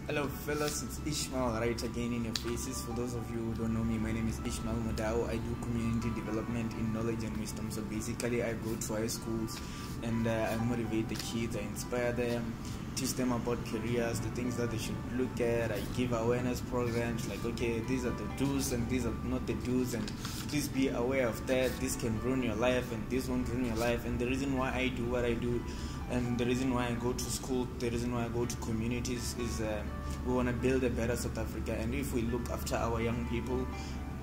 Hello fellas, it's Ishmael right again in your faces. For those of you who don't know me, my name is Ishmael Modao. I do community development in knowledge and wisdom. So basically I go to high schools and I motivate the kids, I inspire them, teach them about careers, the things that they should look at. I give awareness programs like, okay, these are the do's and these are not the do's, and please be aware of that. This can ruin your life and this won't ruin your life. And the reason why I do what I do, and the reason why I go to school, the reason why I go to communities is we want to build a better South Africa. And if we look after our young people,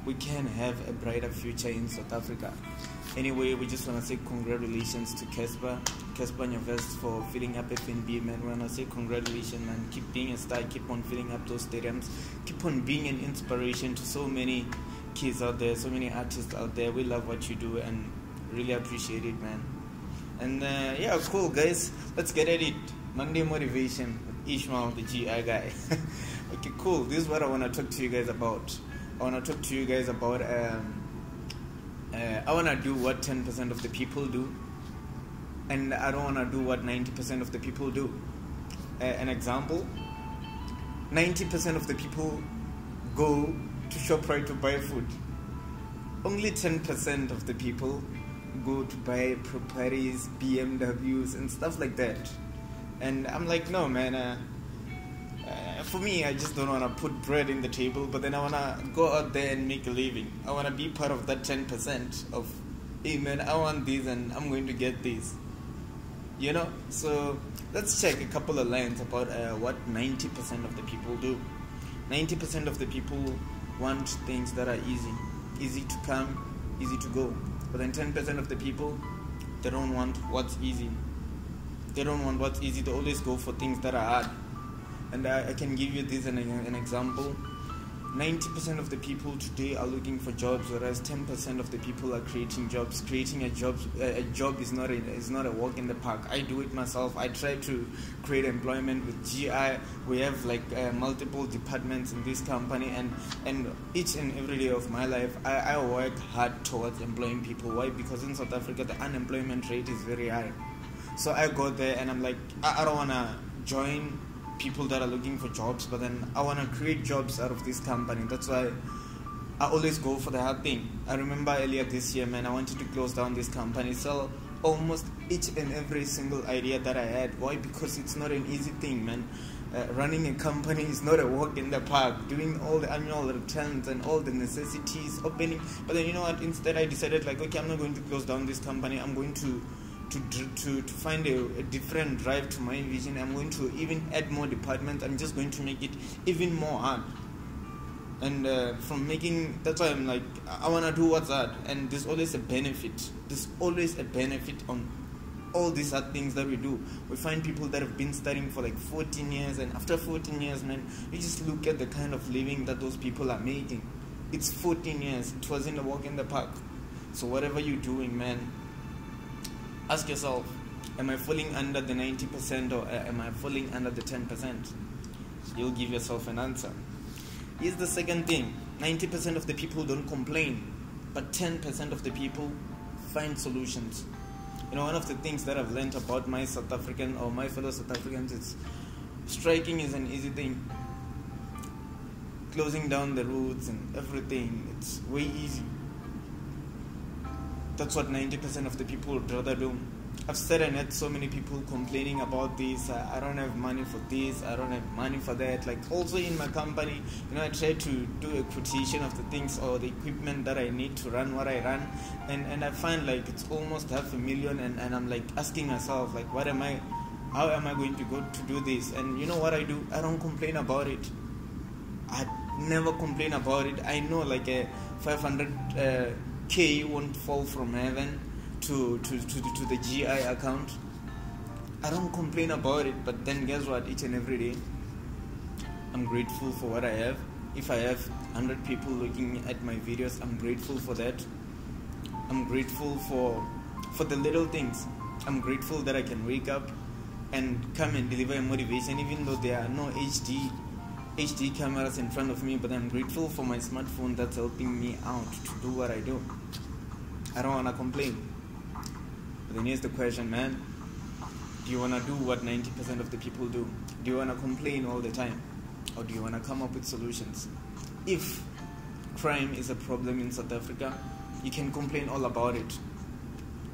we can have a brighter future in South Africa. Anyway, we just want to say congratulations to Casper Nyovest for filling up FNB, man. We want to say congratulations, man. Keep being a star, keep on filling up those stadiums, keep on being an inspiration to so many kids out there, so many artists out there. We love what you do and really appreciate it, man. And yeah, cool guys, let's get at it. Monday motivation with Ishmael, the GI guy. Okay, cool. This is what I want to talk to you guys about. I want to talk to you guys about I want to do what 10% of the people do, and I don't want to do what 90% of the people do. An example: 90% of the people go to ShopRite to buy food. Only 10% of the people go to buy properties, BMWs and stuff like that. And I'm like, no man, for me, I just don't want to put bread in the table, but then I want to go out there and make a living. I want to be part of that 10% of, hey man, I want this and I'm going to get this, you know. So let's check a couple of lines about what 90% of the people do. 90% of the people want things that are easy to come, easy to go. But then 10% of the people, they don't want what's easy. They don't want what's easy. They always go for things that are hard. And I can give you this an example. 90% of the people today are looking for jobs, whereas 10% of the people are creating jobs. Creating a job is not a walk in the park. I do it myself. I try to create employment with GI. We have like multiple departments in this company, and each and every day of my life, I work hard towards employing people. Why? Because in South Africa, the unemployment rate is very high. So I go there and I'm like, I don't want to join people that are looking for jobs, but then I want to create jobs out of this company. That's why I always go for the hard thing. I remember earlier this year, man, I wanted to close down this company, sell almost each and every single idea that I had. Why? Because it's not an easy thing, man. Running a company is not a walk in the park. Doing all the annual returns and all the necessities, opening. But then you know what? Instead, I decided like, okay, I'm not going to close down this company. I'm going to find a different drive to my vision. I'm going to even add more departments. I'm just going to make it even more hard. And that's why I'm like, I want to do what's hard. And there's always a benefit. There's always a benefit on all these hard things that we do. We find people that have been studying for like 14 years, and after 14 years, man, you just look at the kind of living that those people are making. It's 14 years. It wasn't a walk in the park. So whatever you're doing, man, ask yourself, am I falling under the 90% or am I falling under the 10%? You'll give yourself an answer. Here's the second thing. 90% of the people don't complain, but 10% of the people find solutions. You know, one of the things that I've learned about my South African or my fellow South Africans is striking is an easy thing. Closing down the roads and everything, it's way easy. That's what 90% of the people would rather do. I've said and had so many people complaining about this. I don't have money for this. I don't have money for that. Like also in my company, you know, I try to do a quotation of the things or the equipment that I need to run what I run, and I find like it's almost $500,000, and I'm like asking myself like, how am I going to go to do this? And you know what I do? I don't complain about it. I never complain about it. I know like a 500K won't fall from heaven to the GI account. I don't complain about it, but then guess what? Each and every day, I'm grateful for what I have. If I have 100 people looking at my videos, I'm grateful for that. I'm grateful for the little things. I'm grateful that I can wake up and come and deliver a motivation, even though there are no HD cameras in front of me, but I'm grateful for my smartphone that's helping me out to do what I do. I don't want to complain. But then here's the question, man. Do you want to do what 90% of the people do? Do you want to complain all the time? or do you want to come up with solutions? If crime is a problem in South Africa, you can complain all about it.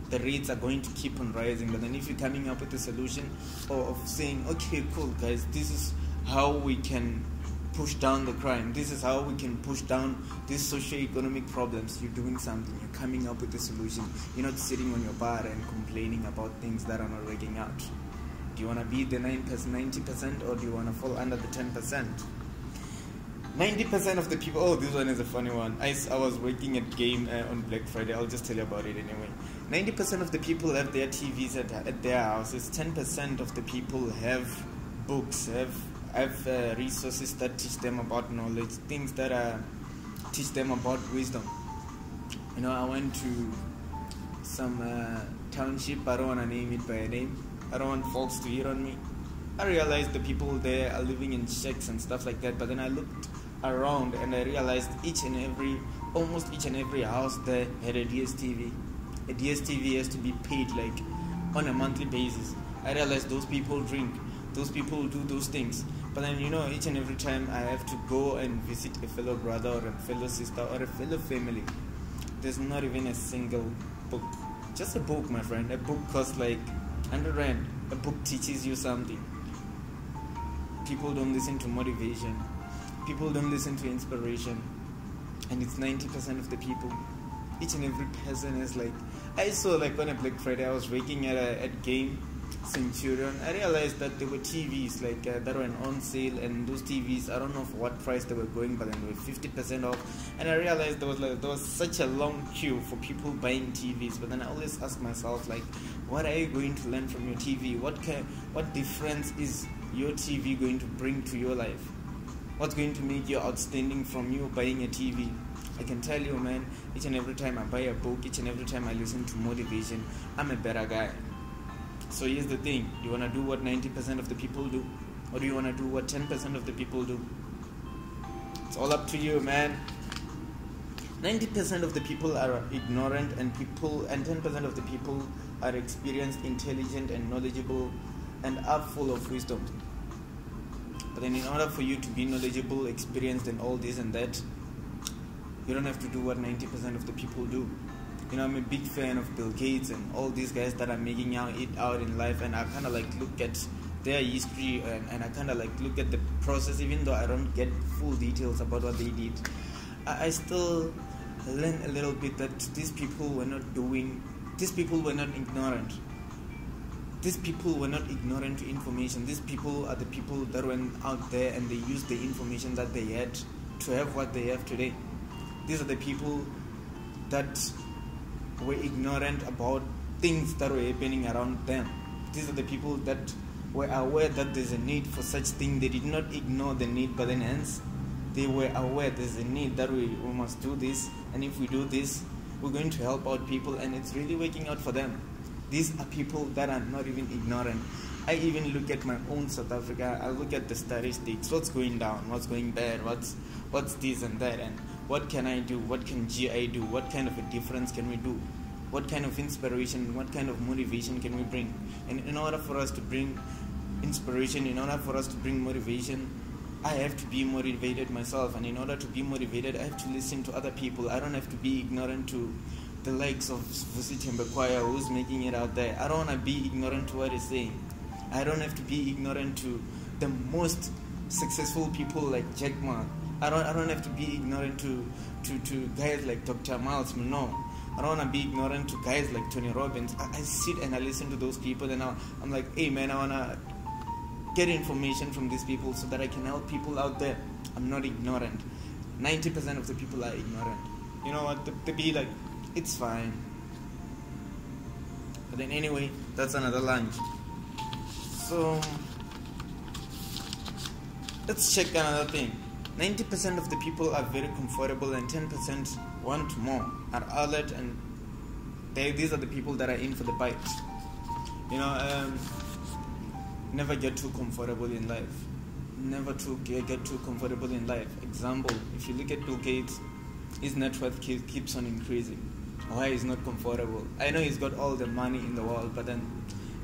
The rates are going to keep on rising, but then if you're coming up with a solution or of saying, okay, cool guys, this is how we can push down the crime, this is how we can push down these socio-economic problems, you're doing something, you're coming up with a solution. You're not sitting on your bar and complaining about things that are not working out. Do you want to be the 90% or do you want to fall under the 10%? 90% of the people, this one is a funny one. I was working at Game on Black Friday, I'll just tell you about it anyway. 90% of the people have their TVs at their houses. 10% of the people have books, have resources that teach them about knowledge, things that teach them about wisdom. I went to some township, I don't want to name it by a name, I don't want folks to hear on me. I realized the people there are living in shacks and stuff like that, but then I looked around and I realized almost each and every house there had a DSTV. A DSTV has to be paid like on a monthly basis. I realized those people drink, those people do those things, but then each and every time I have to go and visit a fellow brother or a fellow sister or a fellow family, there's not even a single book. Just a book, my friend. A book costs like 100 rand. A book teaches you something. People don't listen to motivation. People don't listen to inspiration. And it's 90% of the people. Each and every person is like, I saw like on a Black Friday, I was working at Game Centurion. I realized that there were TVs like that were on sale, and those TVs, I don't know for what price they were going, but then they were 50% off. And I realized there was such a long queue for people buying TVs. But then I always ask myself, like, what are you going to learn from your TV? What difference is your TV going to bring to your life? What's going to make you outstanding from you buying a TV? I can tell you, man, each and every time I buy a book, each and every time I listen to motivation, I'm a better guy. So here's the thing, do you want to do what 90% of the people do? Or do you want to do what 10% of the people do? It's all up to you, man. 90% of the people are ignorant, and 10% of the people are experienced, intelligent, and knowledgeable, and are full of wisdom. But then in order for you to be knowledgeable, experienced, and all this and that, you don't have to do what 90% of the people do. I'm a big fan of Bill Gates and all these guys that are making it out in life, and I kind of like look at their history and I kind of like look at the process, even though I don't get full details about what they did. I still learn a little bit that these people were not ignorant. These people were not ignorant to information. These people are the people that went out there and they used the information that they had to have what they have today. These are the people that were ignorant about things that were happening around them. These are the people that were aware that there's a need for such thing. They did not ignore the need, but then hence they were aware there's a need, that we must do this, and if we do this, we're going to help out people, and it's really working out for them. These are people that are not even ignorant. I even look at my own South Africa. I look at the statistics, what's going down, what's going bad, what's this and that, and what can I do, what can GI do, what kind of a difference can we do, what kind of inspiration, what kind of motivation can we bring. And in order for us to bring inspiration, in order for us to bring motivation, I have to be motivated myself, and in order to be motivated, I have to listen to other people. I don't have to be ignorant to the likes of Vusi Tembekwaya, who's making it out there. I don't want to be ignorant to what he's saying. I don't have to be ignorant to the most successful people like Jack Ma. I don't have to be ignorant to guys like Dr. Miles Monroe. I don't want to be ignorant to guys like Tony Robbins. I sit and I listen to those people, and I'm like, hey man, I want to get information from these people so that I can help people out there. I'm not ignorant. 90% of the people are ignorant. You know what? They be like, it's fine. But then anyway, that's another lunch. So let's check another thing. 90% of the people are very comfortable, and 10% want more, are alert, and these are the people that are in for the bite. Never get too comfortable in life. Never get too comfortable in life. Example, if you look at Bill Gates, his net worth keeps on increasing. Why he's not comfortable? I know he's got all the money in the world, but then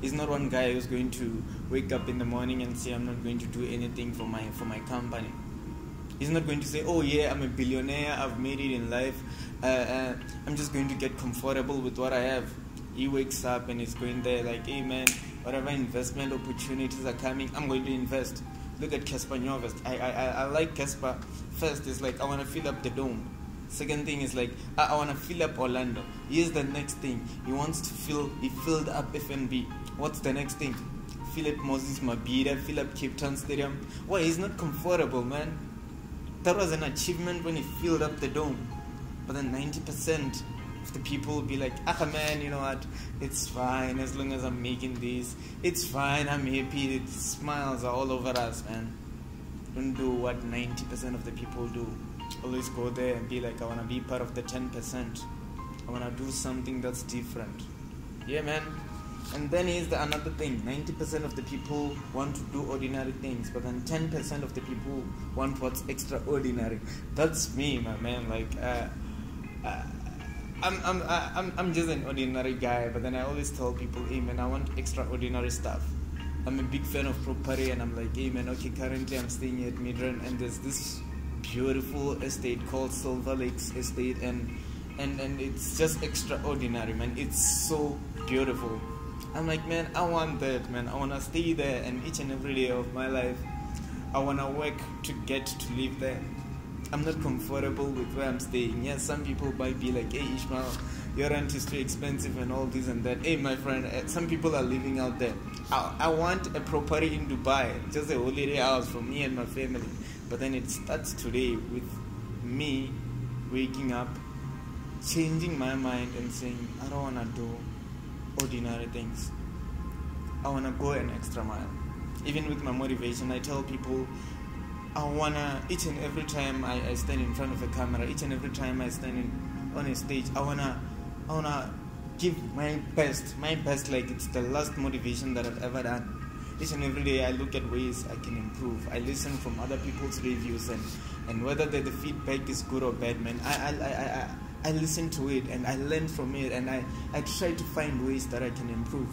He's not one guy who's going to wake up in the morning and say, I'm not going to do anything for my company. He's not going to say, oh yeah, I'm a billionaire, I've made it in life, I'm just going to get comfortable with what I have. He wakes up and he's going there like, hey man, whatever investment opportunities are coming, I'm going to invest. Look at Casper Nyovest. I like Casper. First is like, I want to fill up the dome. Second thing is like, I want to fill up Orlando. Here's the next thing. He filled up FNB. What's the next thing? Fill up Moses Mabhida, fill up Cape Town Stadium. Why? He's not comfortable, man. That was an achievement when he filled up the dome. But then 90% of the people will be like, man, you know what? It's fine as long as I'm making this. It's fine, I'm happy. The smiles are all over us, man. Don't do what 90% of the people do. Always go there and be like, I want to be part of the 10%. I want to do something that's different. Yeah, man. And then here's another thing. 90% of the people want to do ordinary things, but then 10% of the people want what's extraordinary. That's me, my man. Like, I'm just an ordinary guy, but then I always tell people, hey man, I want extraordinary stuff. I'm a big fan of property, and I'm like, hey man, okay, currently I'm staying at Midrand, and there's this beautiful estate called Silver Lakes Estate, and it's just extraordinary, man. It's so beautiful. I'm like, man, I want that, man. I want to stay there, and each and every day of my life, I want to work to get to live there. I'm not comfortable with where I'm staying. Yes, some people might be like, hey, Ishmael, your rent is too expensive and all this and that. Hey, my friend, some people are living out there. I want a property in Dubai, just a holiday house for me and my family. But then it starts today with me waking up, changing my mind and saying, I don't want to do ordinary things. I want to go an extra mile. Even with my motivation, I tell people, I want to, each and every time I stand in front of a camera, each and every time I stand on a stage, I want to give my best, like it's the last motivation that I've ever done. Each and every day I look at ways I can improve. I listen from other people's reviews, and whether the feedback is good or bad, man, I listen to it and I learn from it, and I try to find ways that I can improve.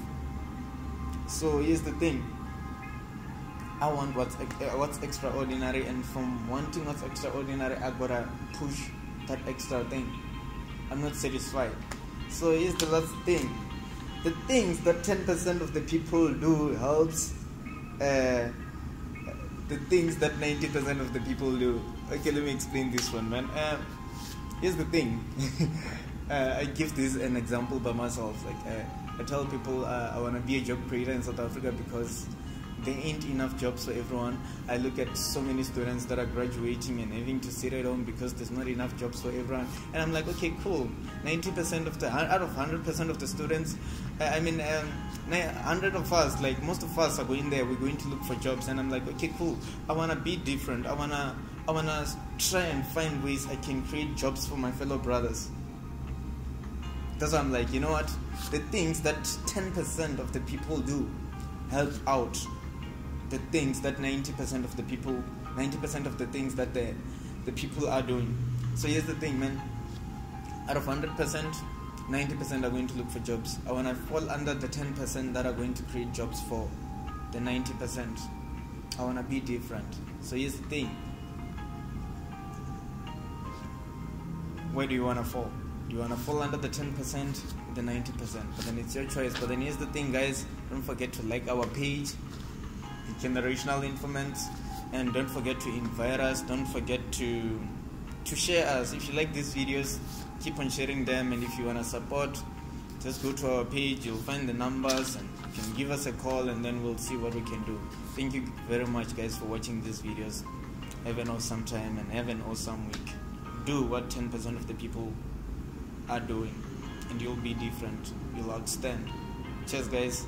So here's the thing. I want what's extraordinary, and from wanting what's extraordinary, I gotta push that extra thing. I'm not satisfied. So here's the last thing. The things that 10% of the people do helps the things that 90% of the people do. Okay, let me explain this one, man. Here's the thing. I give this an example by myself. Like I tell people I want to be a job creator in South Africa because there ain't enough jobs for everyone. I look at so many students that are graduating and having to sit at home because there's not enough jobs for everyone. And I'm like, okay, cool. 90% of out of 100% of the students, 100 of us, like most of us are going there. We're going to look for jobs. And I'm like, okay, cool. I wanna be different. I wanna try and find ways I can create jobs for my fellow brothers. That's why I'm like, you know what? The things that 10% of the people do help out the things that 90% of the people, 90% of the things that the people are doing. So here's the thing, man. Out of 100%, 90% are going to look for jobs. I want to fall under the 10% that are going to create jobs for the 90%. I want to be different. So here's the thing. Where do you want to fall? Do you want to fall under the 10%, the 90%? But then it's your choice. But then here's the thing, guys. Don't forget to like our page, The Generational Informants, and don't forget to invite us. Don't forget to share us. If you like these videos, keep on sharing them. And if you want to support, just go to our page. You'll find the numbers, and you can give us a call, and then we'll see what we can do. Thank you very much, guys, for watching these videos. Have an awesome time and have an awesome week. Do what 10% of the people are doing, and you'll be different. You'll outstand. Cheers, guys.